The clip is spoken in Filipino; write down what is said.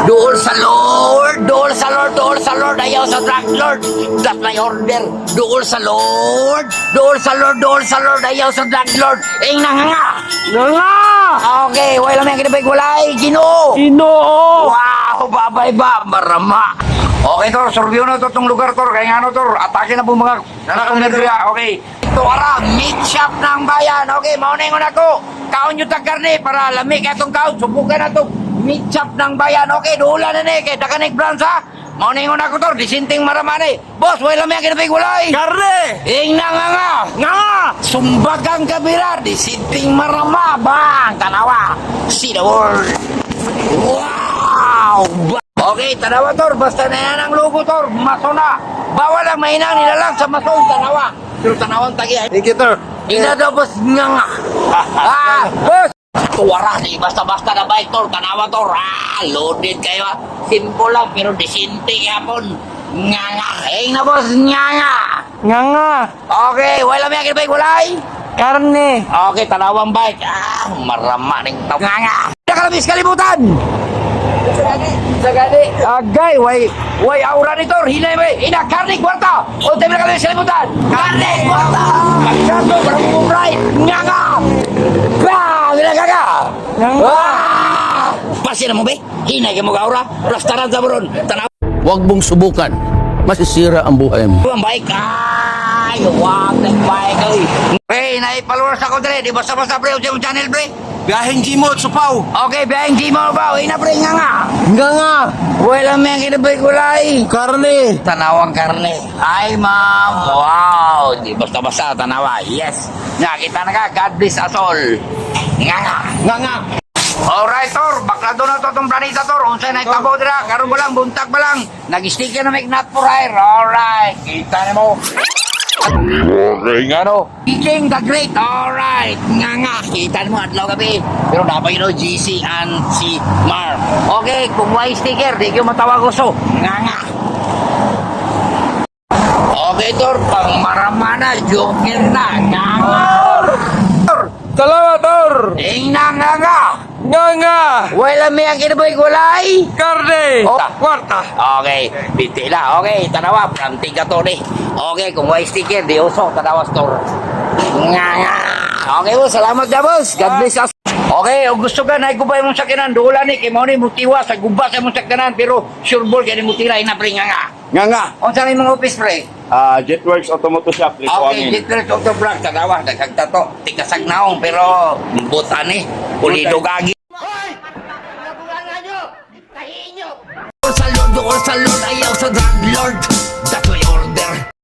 Dool sa Lord, dool sa Lord, dool sa Lord, ayaw sa drug lord. That's my order. Dool sa Lord, dool sa Lord, dool sa Lord, ayaw sa drug lord. Ing nanganga. Nga! Okay, wala may kinabay gulay, Ginoo. Ginoo! Wow, babay ba, marama. Okay, Tor, survey na to itong lugar, Tor. Kaya nga, no, Tor, atake na po mga nanakang nagriya. Okay. Ito, ara, meat shop ng bayan. Okay, mauningon ako. Kaon yung tagkarne para lamig atong kaon. Subukan na to. Meat shop ng bayan. Okay, duula na ni. Kaya takanig branch, ha? Mauningon ako, Tor. Disinting maramani. Boss, wala may kinabay gulay. Karne! Ing nanganga. Nga! Sumbagang kabira. Disinting marama. Bang, tanawa. See the world. Wow! Okay, tanawa, Tor. Basta na yan ang logo, Tor. Maso na. Bawal ang mainang nilalang sa maso. Tanawa. Pero tanawang tagi. Thank you, Tor. Ina daw, boss. Nga nga. Boss! Tuwara ni. Basta-basta na bike, Tor. Tanawa, Tor. Loaded kayo, ha. Simple lang, pero disinte yapon. Nga nga. Na, boss. Nga nga. Nga! Okay, wala may akin bike, walay. Karne! Okay, tanawang bike. Marama ng tao. Nga nga. Hindi ka labis kalimutan. Sagani. Agay, way aura ni Tor. Hinay mo. Ina, karne, kwarta. O, tayo na kami sa limutan. Karne, kwarta. Magsato, parang umubray. Nga nga. Bang! Ginagaga ka. Pasi na mo, be. Hinay ka mo ka aura. Rastaran sa buron. Tanaw. Huwag mong subukan. Masisira ang buhay mo. Ang bike. Ay, wag ng bike. Hey, nai-followers ako, Dre. Di basta-basta, pre. Usi mong channel, pre. Biyaheng Gimo, Supaw! Okay, bang, di mo ba? Ina, pre, nga nga. Nga! Wala may kinabay kulay. Karne! Tanawang karne. Ay, ma'am. Wow. Di basta-basta, tanawa. Yes. Nakita na ka. God bless us all. Nga nga. Nga! Alright, Tor. Bakla doon na to itong planeta, Tor. Unsay na itabaw dira. Karoon ba lang, buntag ba lang. Nag-sticker na may not for hire. Alright. Kita na mo. Okay nga, no? King the Great. Alright. Nga nga. Kita mo adlaw gabi. Pero dapat yun, GC and si Mar. Okay, kung may sticker, di ko matawag uso. Nga nga. Okay, Tor. Pang maramana, joker na. Nga nga. Tor. Salamat, Tor! Tingnan nga nga. Nga! Wala may ang kinaboy gulay. Karne! Oh. Kwarta! Okay, bitila. Okay, tanawa. Pranting ka to ni. Okay, kung may sticker, di uso. Tanawa store. Nga nga. Okay, boss. Salamat ka, boss. God bless us. Okay, o gusto ka na igubay mong sakinan. Dula ni, kay mo ni mutiwa sa guba sa mong sakinan. Pero sure ball, kaya ni mutira. Inapring nga nga. Nga! O saan yung mga office, pre? Jetworks Automotive Shop, Okay, Hitler Auto Black. Tanawa, nagkagtato. Tikasag naong, pero buta ni. Pulido gagi. Doon sa Lord, ayaw sa drug lord. That's why